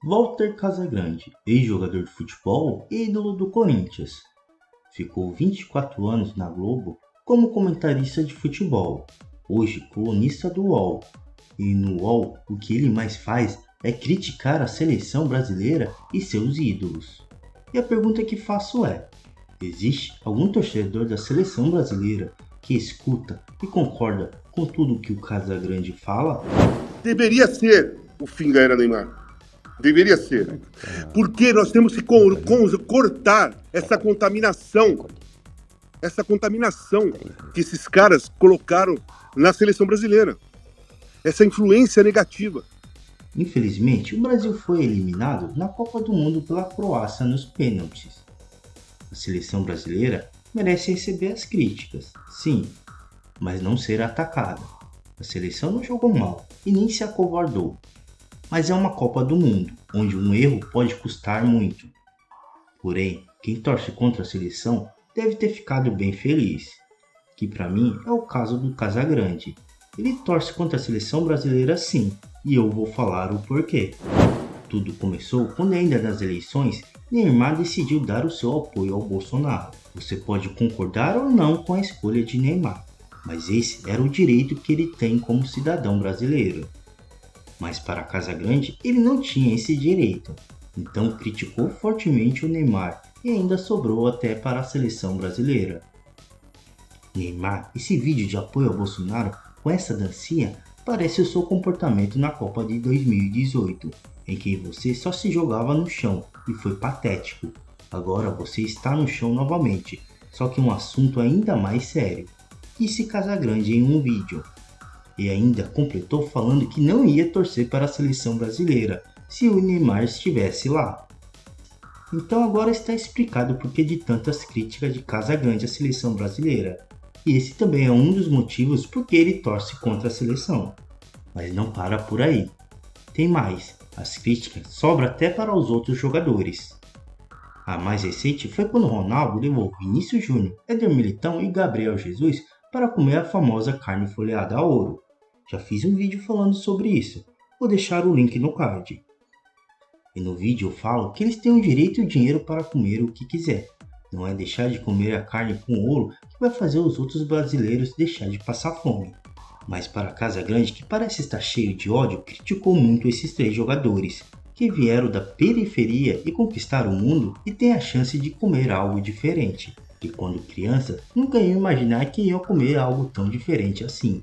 Walter Casagrande, ex-jogador de futebol e ídolo do Corinthians. Ficou 24 anos na Globo como comentarista de futebol, hoje colunista do UOL. E no UOL, o que ele mais faz é criticar a seleção brasileira e seus ídolos. E a pergunta que faço é: existe algum torcedor da seleção brasileira que escuta e concorda com tudo que o Casagrande fala? Deveria ser o fim da era Neymar. Deveria ser. Porque nós temos que cortar essa contaminação que esses caras colocaram na seleção brasileira. Essa influência negativa. Infelizmente, o Brasil foi eliminado na Copa do Mundo pela Croácia nos pênaltis. A seleção brasileira merece receber as críticas, sim, mas não ser atacada. A seleção não jogou mal e nem se acovardou. Mas é uma Copa do Mundo, onde um erro pode custar muito. Porém, quem torce contra a seleção deve ter ficado bem feliz, que para mim é o caso do Casagrande. Ele torce contra a seleção brasileira sim, e eu vou falar o porquê. Tudo começou quando ainda nas eleições, Neymar decidiu dar o seu apoio ao Bolsonaro. Você pode concordar ou não com a escolha de Neymar, mas esse era o direito que ele tem como cidadão brasileiro. Mas para Casagrande ele não tinha esse direito, então criticou fortemente o Neymar e ainda sobrou até para a seleção brasileira. Neymar, esse vídeo de apoio ao Bolsonaro com essa dancinha parece o seu comportamento na Copa de 2018, em que você só se jogava no chão e foi patético. Agora você está no chão novamente, só que um assunto ainda mais sério, disse Casagrande em um vídeo. E ainda completou falando que não ia torcer para a seleção brasileira se o Neymar estivesse lá. Então agora está explicado o porquê de tantas críticas de Casagrande à seleção brasileira. E esse também é um dos motivos por que ele torce contra a seleção. Mas não para por aí. Tem mais, as críticas sobram até para os outros jogadores. A mais recente foi quando Ronaldo levou Vinícius Júnior, Éder Militão e Gabriel Jesus para comer a famosa carne folheada a ouro. Já fiz um vídeo falando sobre isso, vou deixar o link no card. E no vídeo eu falo que eles têm o direito e o dinheiro para comer o que quiser. Não é deixar de comer a carne com ouro que vai fazer os outros brasileiros deixar de passar fome. Mas para Casagrande, que parece estar cheio de ódio, criticou muito esses três jogadores, que vieram da periferia e conquistaram o mundo e têm a chance de comer algo diferente. E quando criança, nunca iam imaginar que iam comer algo tão diferente assim.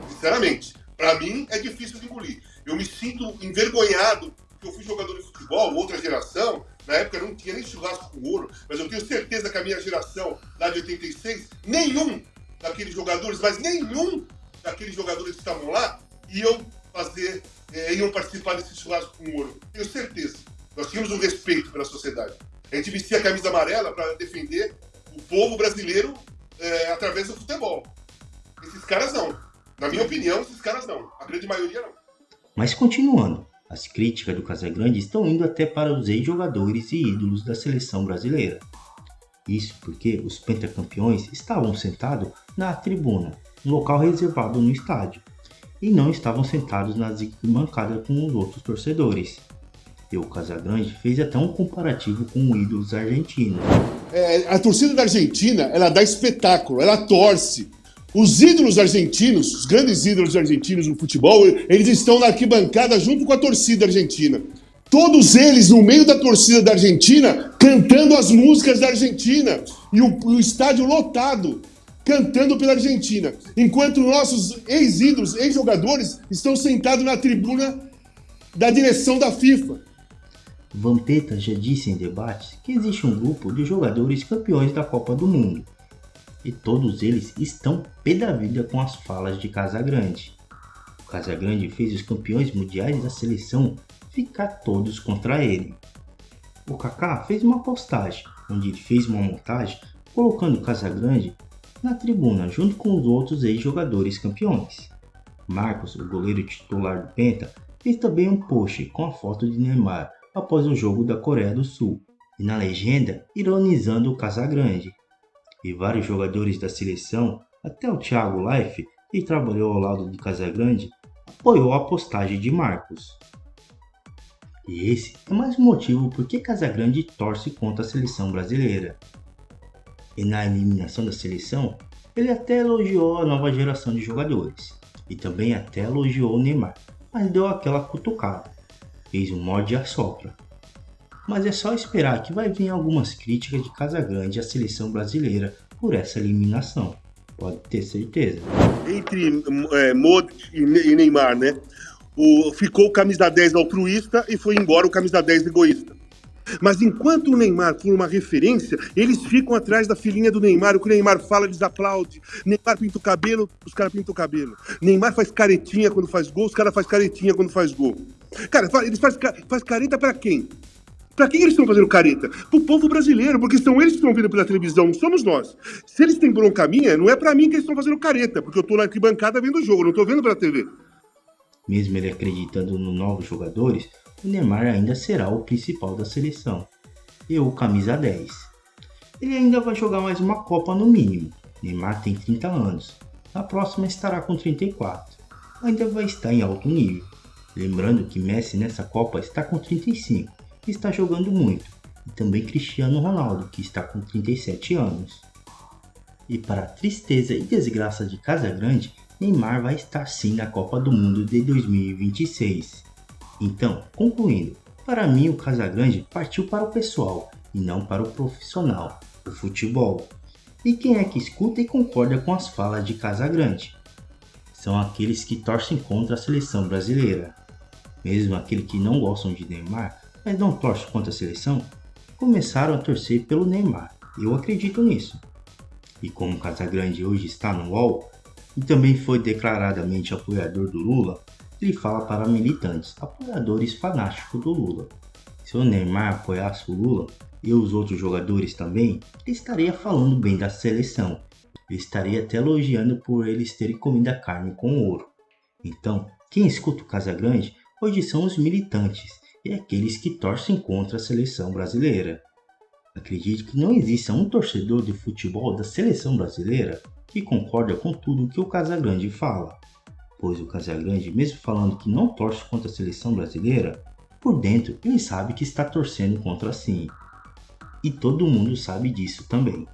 Sinceramente, para mim é difícil de engolir. Eu me sinto envergonhado porque eu fui jogador de futebol, outra geração. Na época não tinha nem churrasco com ouro, mas eu tenho certeza que a minha geração, lá de 86, nenhum daqueles jogadores, mas nenhum daqueles jogadores que estavam lá iam participar desse churrasco com ouro. Tenho certeza. Nós tínhamos um respeito pela sociedade. A gente vestia a camisa amarela para defender o povo brasileiro através do futebol. Esses caras não. Na minha opinião, esses caras não. A grande maioria não. Mas continuando, as críticas do Casagrande estão indo até para os ex-jogadores e ídolos da seleção brasileira. Isso porque os pentacampeões estavam sentados na tribuna, um local reservado no estádio, e não estavam sentados nas arquibancadas com os outros torcedores. E o Casagrande fez até um comparativo com os ídolos argentinos. A torcida da Argentina, ela dá espetáculo, ela torce. Os ídolos argentinos, os grandes ídolos argentinos no futebol, eles estão na arquibancada junto com a torcida argentina. Todos eles no meio da torcida da Argentina, cantando as músicas da Argentina. E o estádio lotado, cantando pela Argentina. Enquanto nossos ex-ídolos, ex-jogadores, estão sentados na tribuna da direção da FIFA. Vampeta já disse em debates que existe um grupo de jogadores campeões da Copa do Mundo. E todos eles estão pé da vida com as falas de Casagrande. O Casagrande fez os campeões mundiais da seleção ficar todos contra ele. O Kaká fez uma postagem, onde ele fez uma montagem colocando o Casagrande na tribuna junto com os outros ex-jogadores campeões. Marcos, o goleiro titular do Penta, fez também um post com a foto de Neymar após o jogo da Coreia do Sul, e na legenda ironizando o Casagrande. E vários jogadores da seleção, até o Thiago Life, que trabalhou ao lado de Casagrande, apoiou a postagem de Marcos. E esse é mais um motivo por que Casagrande torce contra a seleção brasileira. E na eliminação da seleção, ele até elogiou a nova geração de jogadores. E também até elogiou o Neymar, mas deu aquela cutucada. Fez um morde e assopra. Mas é só esperar que vai vir algumas críticas de Casagrande à seleção brasileira por essa eliminação. Pode ter certeza. Entre Modric e Neymar, né? Ficou o camisa 10 altruísta e foi embora o camisa 10 egoísta. Mas enquanto o Neymar for uma referência, eles ficam atrás da filhinha do Neymar. O que o Neymar fala, eles aplaudem. Neymar pinta o cabelo, os caras pintam o cabelo. Neymar faz caretinha quando faz gol, os caras fazem caretinha quando faz gol. Cara, eles faz careta pra quem? Pra quem eles estão fazendo careta? Pro povo brasileiro, porque são eles que estão vendo pela televisão, não somos nós. Se eles têm bronca minha, não é pra mim que eles estão fazendo careta, porque eu tô na arquibancada vendo o jogo, não tô vendo pela TV. Mesmo ele acreditando nos novos jogadores, o Neymar ainda será o principal da seleção, e o camisa 10. Ele ainda vai jogar mais uma Copa no mínimo. Neymar tem 30 anos, na próxima estará com 34, ainda vai estar em alto nível. Lembrando que Messi nessa Copa está com 35 e está jogando muito, e também Cristiano Ronaldo, que está com 37 anos. E para a tristeza e desgraça de Casagrande, Neymar vai estar sim na Copa do Mundo de 2026. Então, concluindo, para mim o Casagrande partiu para o pessoal e não para o profissional, o futebol. E quem é que escuta e concorda com as falas de Casagrande? São aqueles que torcem contra a seleção brasileira. Mesmo aqueles que não gostam de Neymar, mas não torcem contra a seleção, começaram a torcer pelo Neymar. Eu acredito nisso. E como Casagrande hoje está no UOL, e também foi declaradamente apoiador do Lula, ele fala para militantes, apoiadores fanáticos do Lula. Se o Neymar apoiasse o Lula e os outros jogadores também, ele estaria falando bem da seleção. Ele estaria até elogiando por eles terem comido a carne com ouro. Então, quem escuta o Casagrande hoje são os militantes e aqueles que torcem contra a seleção brasileira. Acredito que não exista um torcedor de futebol da seleção brasileira que concorda com tudo que o Casagrande fala. Pois o Casagrande, mesmo falando que não torce contra a seleção brasileira, por dentro ele sabe que está torcendo contra sim. E todo mundo sabe disso também.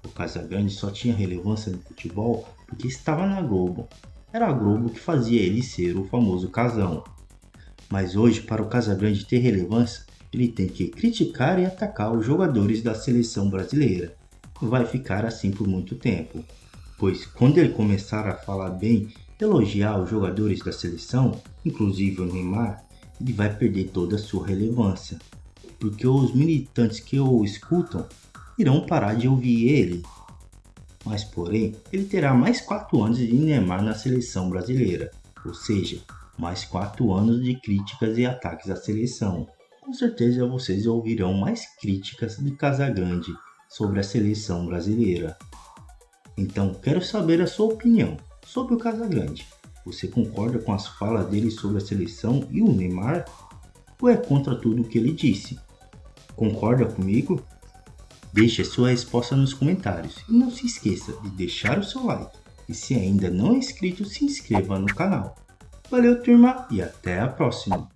O Casagrande só tinha relevância no futebol porque estava na Globo. Era a Globo que fazia ele ser o famoso Casão. Mas hoje, para o Casagrande ter relevância, ele tem que criticar e atacar os jogadores da seleção brasileira. Vai ficar assim por muito tempo. Pois quando ele começar a falar bem, elogiar os jogadores da seleção, inclusive o Neymar, ele vai perder toda a sua relevância, porque os militantes que o escutam irão parar de ouvir ele. Mas porém, ele terá mais 4 anos de Neymar na seleção brasileira, ou seja, mais 4 anos de críticas e ataques à seleção. Com certeza vocês ouvirão mais críticas de Casagrande sobre a seleção brasileira. Então quero saber a sua opinião sobre o Casagrande. Você concorda com as falas dele sobre a seleção e o Neymar? Ou é contra tudo o que ele disse? Concorda comigo? Deixe a sua resposta nos comentários e não se esqueça de deixar o seu like. E se ainda não é inscrito, se inscreva no canal. Valeu, turma, e até a próxima!